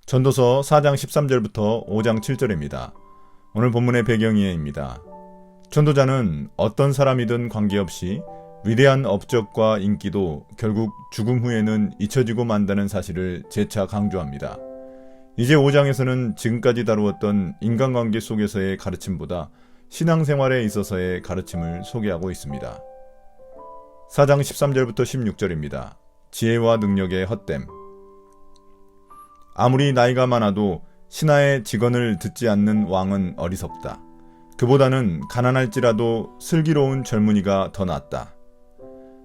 전도서 4장 13절부터 5장 7절입니다. 오늘 본문의 배경이에입니다. 전도자는 어떤 사람이든 관계없이 위대한 업적과 인기도 결국 죽음 후에는 잊혀지고 만다는 사실을 재차 강조합니다. 이제 5장에서는 지금까지 다루었던 인간관계 속에서의 가르침보다 신앙생활에 있어서의 가르침을 소개하고 있습니다. 4장 13절부터 16절입니다. 지혜와 능력의 헛됨. 아무리 나이가 많아도 신하의 직언을 듣지 않는 왕은 어리석다. 그보다는 가난할지라도 슬기로운 젊은이가 더 낫다.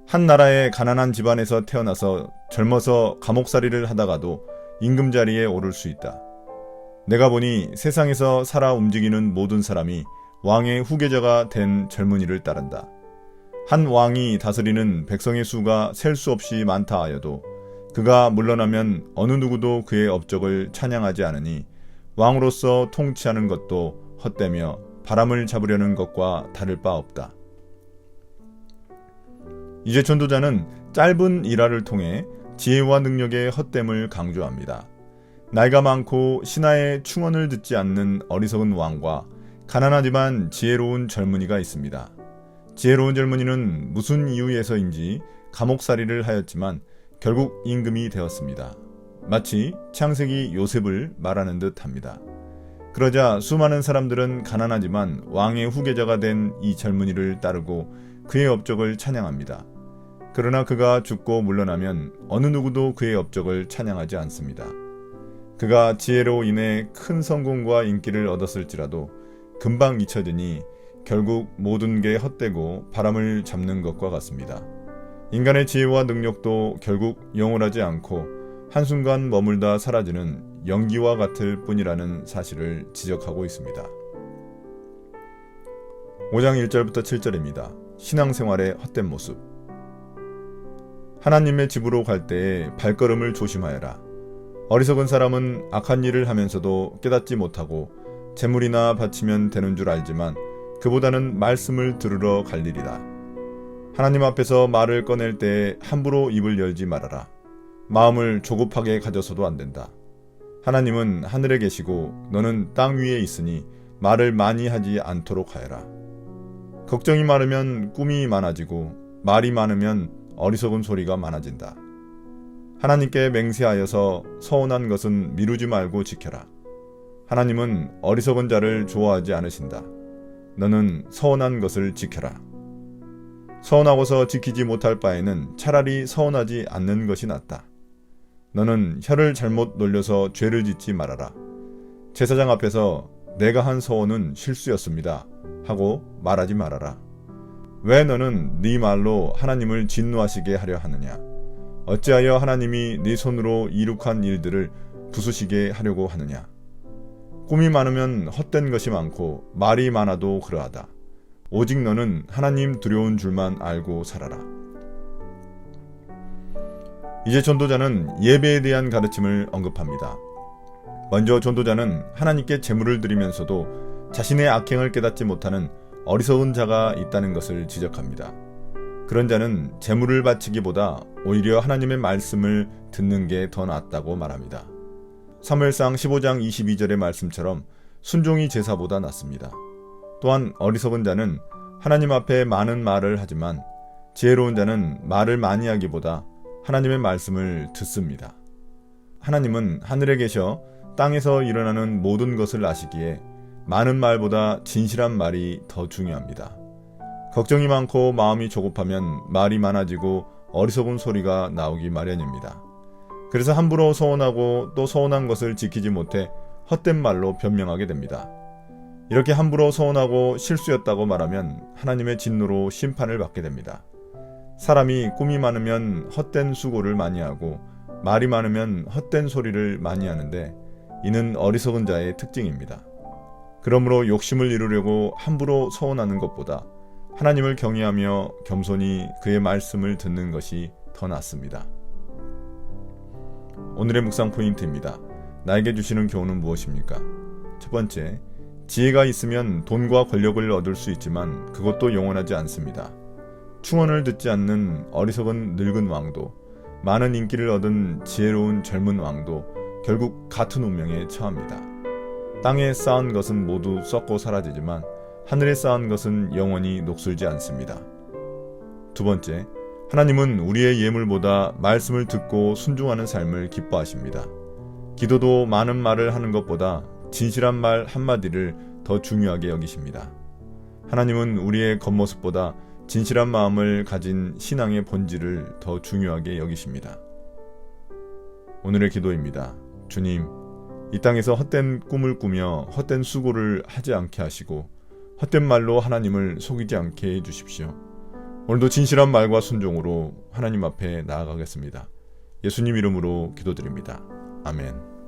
한 나라의 가난한 집안에서 태어나서 젊어서 감옥살이를 하다가도 임금자리에 오를 수 있다. 내가 보니 세상에서 살아 움직이는 모든 사람이 왕의 후계자가 된 젊은이를 따른다. 한 왕이 다스리는 백성의 수가 셀 수 없이 많다 하여도 그가 물러나면 어느 누구도 그의 업적을 찬양하지 않으니 왕으로서 통치하는 것도 헛되며 바람을 잡으려는 것과 다를 바 없다. 이제 전도자는 짧은 일화를 통해 지혜와 능력의 헛됨을 강조합니다. 나이가 많고 신하의 충언을 듣지 않는 어리석은 왕과 가난하지만 지혜로운 젊은이가 있습니다. 지혜로운 젊은이는 무슨 이유에서인지 감옥살이를 하였지만 결국 임금이 되었습니다. 마치 창세기 요셉을 말하는 듯 합니다. 그러자 수많은 사람들은 가난하지만 왕의 후계자가 된 이 젊은이를 따르고 그의 업적을 찬양합니다. 그러나 그가 죽고 물러나면 어느 누구도 그의 업적을 찬양하지 않습니다. 그가 지혜로 인해 큰 성공과 인기를 얻었을지라도 금방 잊혀지니 결국 모든 게 헛되고 바람을 잡는 것과 같습니다. 인간의 지혜와 능력도 결국 영원하지 않고 한순간 머물다 사라지는 연기와 같을 뿐이라는 사실을 지적하고 있습니다. 5장 1절부터 7절입니다. 신앙생활의 헛된 모습. 하나님의 집으로 갈 때에 발걸음을 조심하여라. 어리석은 사람은 악한 일을 하면서도 깨닫지 못하고 재물이나 바치면 되는 줄 알지만 그보다는 말씀을 들으러 갈 일이다. 하나님 앞에서 말을 꺼낼 때에 함부로 입을 열지 말아라. 마음을 조급하게 가져서도 안 된다. 하나님은 하늘에 계시고 너는 땅 위에 있으니 말을 많이 하지 않도록 하여라. 걱정이 많으면 꿈이 많아지고 말이 많으면 어리석은 소리가 많아진다. 하나님께 맹세하여서 서운한 것은 미루지 말고 지켜라. 하나님은 어리석은 자를 좋아하지 않으신다. 너는 서운한 것을 지켜라. 서운하고서 지키지 못할 바에는 차라리 서운하지 않는 것이 낫다. 너는 혀를 잘못 놀려서 죄를 짓지 말아라. 제사장 앞에서 내가 한 서원은 실수였습니다 하고 말하지 말아라. 왜 너는 네 말로 하나님을 진노하시게 하려 하느냐? 어찌하여 하나님이 네 손으로 이룩한 일들을 부수시게 하려고 하느냐? 꿈이 많으면 헛된 것이 많고 말이 많아도 그러하다. 오직 너는 하나님 두려운 줄만 알고 살아라. 이제 전도자는 예배에 대한 가르침을 언급합니다. 먼저 전도자는 하나님께 제물을 드리면서도 자신의 악행을 깨닫지 못하는 어리석은 자가 있다는 것을 지적합니다. 그런 자는 제물을 바치기보다 오히려 하나님의 말씀을 듣는 게 더 낫다고 말합니다. 사무엘상 15장 22절의 말씀처럼 순종이 제사보다 낫습니다. 또한 어리석은 자는 하나님 앞에 많은 말을 하지만 지혜로운 자는 말을 많이 하기보다 하나님의 말씀을 듣습니다. 하나님은 하늘에 계셔 땅에서 일어나는 모든 것을 아시기에 많은 말보다 진실한 말이 더 중요합니다. 걱정이 많고 마음이 조급하면 말이 많아지고 어리석은 소리가 나오기 마련입니다. 그래서 함부로 서운하고 또 서운한 것을 지키지 못해 헛된 말로 변명하게 됩니다. 이렇게 함부로 서운하고 실수였다고 말하면 하나님의 진노로 심판을 받게 됩니다. 사람이 꿈이 많으면 헛된 수고를 많이 하고 말이 많으면 헛된 소리를 많이 하는데 이는 어리석은 자의 특징입니다. 그러므로 욕심을 이루려고 함부로 서운하는 것보다 하나님을 경외하며 겸손히 그의 말씀을 듣는 것이 더 낫습니다. 오늘의 묵상 포인트입니다. 나에게 주시는 교훈은 무엇입니까? 첫 번째, 지혜가 있으면 돈과 권력을 얻을 수 있지만 그것도 영원하지 않습니다. 충언을 듣지 않는 어리석은 늙은 왕도, 많은 인기를 얻은 지혜로운 젊은 왕도 결국 같은 운명에 처합니다. 땅에 쌓은 것은 모두 썩고 사라지지만 하늘에 쌓은 것은 영원히 녹슬지 않습니다. 두 번째, 하나님은 우리의 예물보다 말씀을 듣고 순종하는 삶을 기뻐하십니다. 기도도 많은 말을 하는 것보다 진실한 말 한마디를 더 중요하게 여기십니다. 하나님은 우리의 겉모습보다 진실한 마음을 가진 신앙의 본질을 더 중요하게 여기십니다. 오늘의 기도입니다. 주님, 이 땅에서 헛된 꿈을 꾸며 헛된 수고를 하지 않게 하시고 헛된 말로 하나님을 속이지 않게 해주십시오. 오늘도 진실한 말과 순종으로 하나님 앞에 나아가겠습니다. 예수님 이름으로 기도드립니다. 아멘.